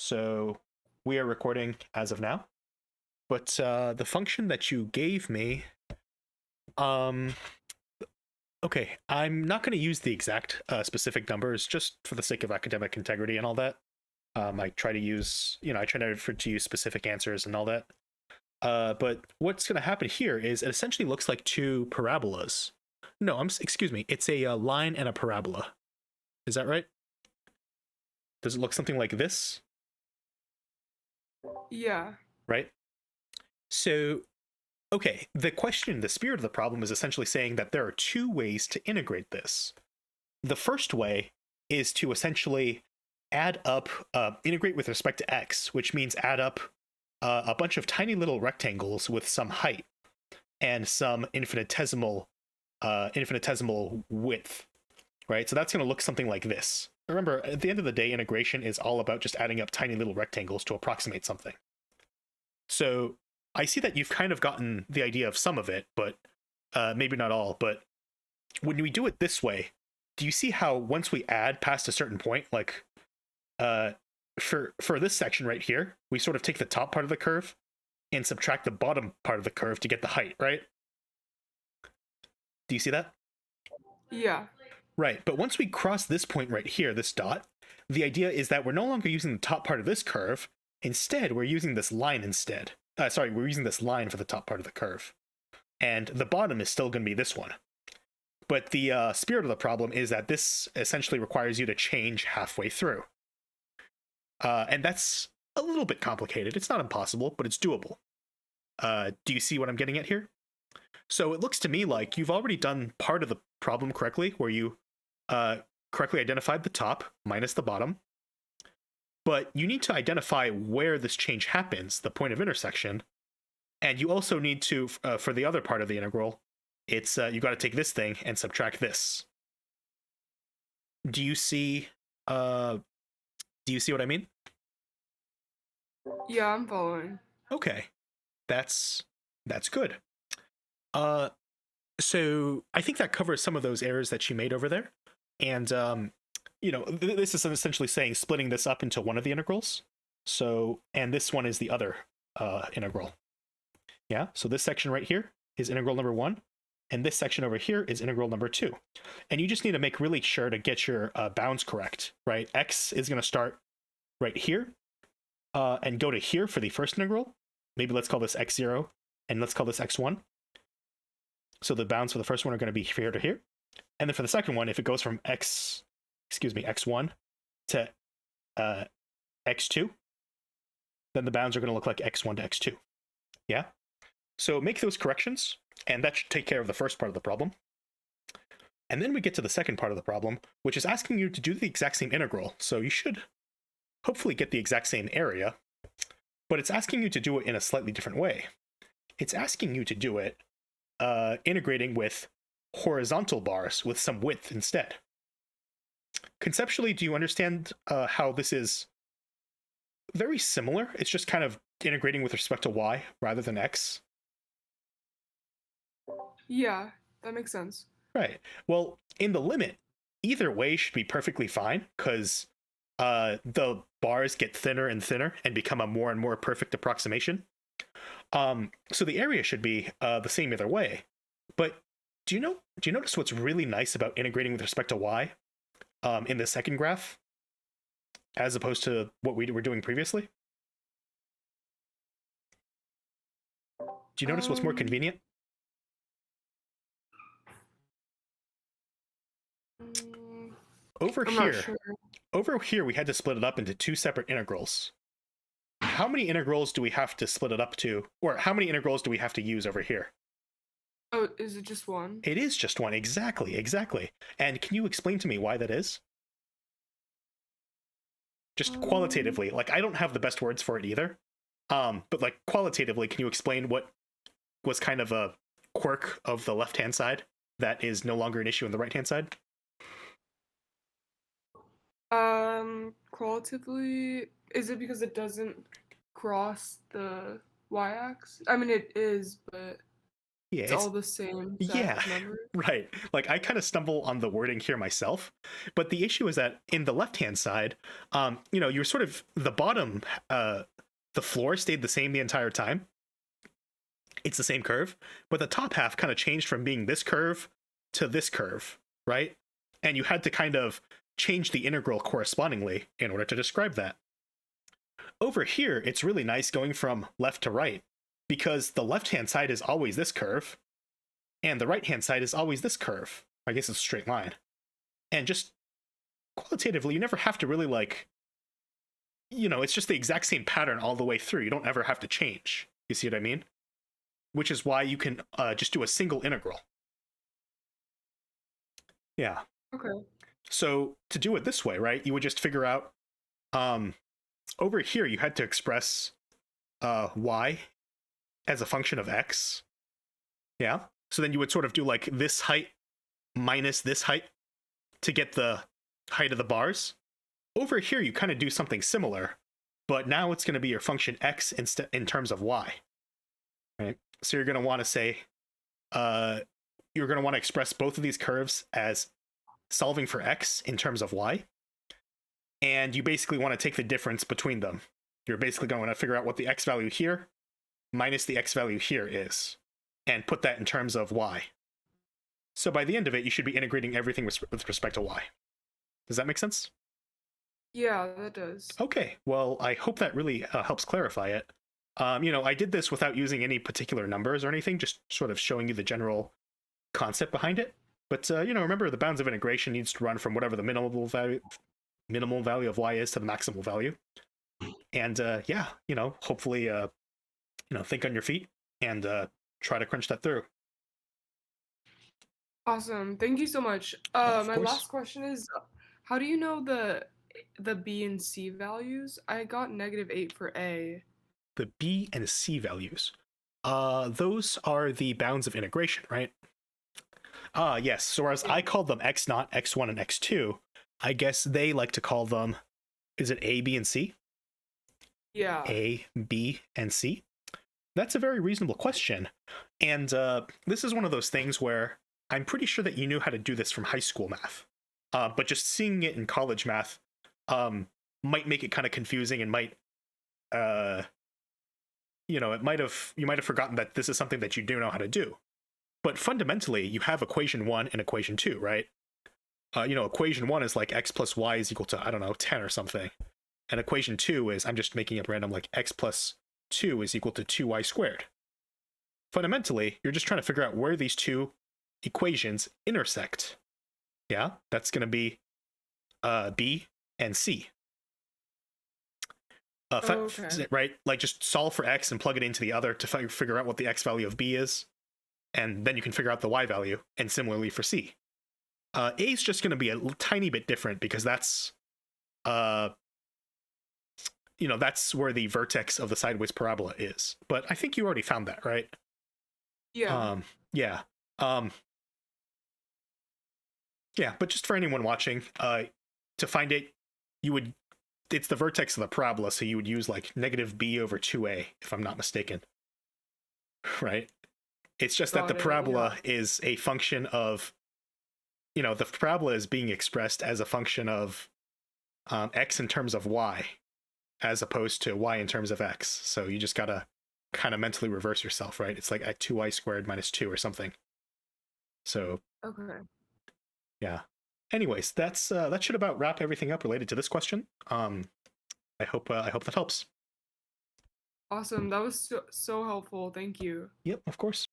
So we are recording as of now. But the function that you gave me, um, okay, I'm not going to use the exact specific numbers just for the sake of academic integrity and all that. I try to use, I try to use specific answers and all that. But what's going to happen here is it essentially looks like two parabolas. No, excuse me. It's a line and a parabola. Is that right? Does it look something like this? Yeah. Right. So, okay, the spirit of the problem is essentially saying that there are two ways to integrate this. The first way is to essentially add up, integrate with respect to x, which means add up a bunch of tiny little rectangles with some height and some infinitesimal width, right? So that's going to look something like this. Remember, at the end of the day, integration is all about just adding up tiny little rectangles to approximate something. So I see that you've kind of gotten the idea of some of it, but maybe not all. But when we do it this way, do you see how once we add past a certain point, like for this section right here, we sort of take the top part of the curve and subtract the bottom part of the curve to get the height, right? Do you see that? Yeah. Right. But once we cross this point right here, this dot, the idea is that we're no longer using the top part of this curve. Instead, we're using this line instead. We're using this line for the top part of the curve. And the bottom is still going to be this one. But the spirit of the problem is that this essentially requires you to change halfway through. And that's a little bit complicated. It's not impossible, but it's doable. Do you see what I'm getting at here? So it looks to me like you've already done part of the problem correctly, where you correctly identified the top minus the bottom. But you need to identify where this change happens, the point of intersection. And you also need to, for the other part of the integral, it's you got to take this thing and subtract this. Do you see? Do you see what I mean? Yeah, I'm following. Okay, that's good. Uh, so I think that covers some of those errors that you made over there, and this is essentially saying splitting this up into one of the integrals. So, and this one is the other integral. Yeah. So this section right here is integral number 1. And this section over here is integral number 2. And you just need to make really sure to get your bounds correct, right? X is going to start right here and go to here for the first integral. Maybe let's call this x0 and let's call this x1. So the bounds for the first one are going to be here to here. And then for the second one, if it goes from x1 to x2, then the bounds are going to look like x1 to x2. Yeah? So make those corrections, and that should take care of the first part of the problem. And then we get to the second part of the problem, which is asking you to do the exact same integral. So you should hopefully get the exact same area, but it's asking you to do it in a slightly different way. It's asking you to do it integrating with horizontal bars with some width instead. Conceptually, do you understand how this is very similar? It's just kind of integrating with respect to y rather than x. Yeah, that makes sense. Right. Well, in the limit, either way should be perfectly fine because the bars get thinner and thinner and become a more and more perfect approximation. So the area should be the same either way. But do you notice what's really nice about integrating with respect to y in the second graph, as opposed to what we were doing previously? Do you notice what's more Um, convenient? mm, Over I'm not here, sure. over here, we had to split it up into two separate integrals. How many integrals do we have to split it up to, or how many integrals do we have to use over here? Oh, is it just one? It is just one. Exactly. And can you explain to me why that is? Just Um, qualitatively. Like, I don't have the best words for it either. But like qualitatively, can you explain what was kind of a quirk of the left-hand side that is no longer an issue on the right-hand side? qualitatively, is it because it doesn't cross the y-axis? I mean, it is, but Yeah, It's all the same set yeah, of numbers. right. Like I kind of stumble on the wording here myself, but the issue is that in the left-hand side, you're sort of the bottom, the floor stayed the same the entire time. It's the same curve, but the top half kind of changed from being this curve to this curve, right? And you had to kind of change the integral correspondingly in order to describe that. Over here, it's really nice going from left to right because the left-hand side is always this curve and the right-hand side is always this curve. I guess it's a straight line. And just qualitatively, you never have to really it's just the exact same pattern all the way through. You don't ever have to change. You see what I mean? Which is why you can just do a single integral. Yeah. Okay. So to do it this way, right, you would just figure out over here you had to express y as a function of x. Yeah. So then you would sort of do like this height minus this height to get the height of the bars. Over here you kind of do something similar, but now it's going to be your function x in terms of y. Right? So you're going to want to say you're going to want to express both of these curves as solving for x in terms of y. And you basically want to take the difference between them. You're basically going to figure out what the x value here minus the x value here is, and put that in terms of y. So by the end of it, you should be integrating everything with respect to y. Does that make sense? Yeah, that does. Okay, well, I hope that really helps clarify it. I did this without using any particular numbers or anything, just sort of showing you the general concept behind it. But, remember the bounds of integration needs to run from whatever the minimal value of y is to the maximal value. And, hopefully, think on your feet and try to crunch that through. Awesome. Thank you so much. Of My course. last question is, how do you know the B and C values? I got -8 for A. The b and c values. Those are the bounds of integration, right? Yes. So whereas Yeah. I called them x0, x1, and x2, I guess they like to call them, is it A, B, and C? Yeah. A, B, and C? That's a very reasonable question. And this is one of those things where I'm pretty sure that you knew how to do this from high school math. But just seeing it in college math might make it kind of confusing and might, you might have forgotten that this is something that you do know how to do. But fundamentally, you have equation 1 and equation 2, right? Equation 1 is like x plus y is equal to, I don't know, 10 or something. And equation 2 is, I'm just making up random, like x plus 2 is equal to 2y squared. Fundamentally, you're just trying to figure out where these two equations intersect. Yeah, that's going to be B and C. Okay. Right? Like just solve for x and plug it into the other to figure out what the x value of B is. And then you can figure out the y value. And similarly for C. A is just going to be a tiny bit different because that's that's where the vertex of the sideways parabola is. But I think you already found that, right? Yeah. Yeah. Yeah, but just for anyone watching, to find it, it's the vertex of the parabola, so you would use like negative b over 2a, if I'm not mistaken. Right? It's just that the Got it. parabola is a function of, the parabola is being expressed as a function of x in terms of y, as opposed to y in terms of x. So you just gotta kind of mentally reverse yourself, right? It's like at 2y squared minus 2 or something. So Okay. yeah. Anyways, that should about wrap everything up related to this question. I hope that helps. Awesome. That was so helpful. Thank you. Yep, of course.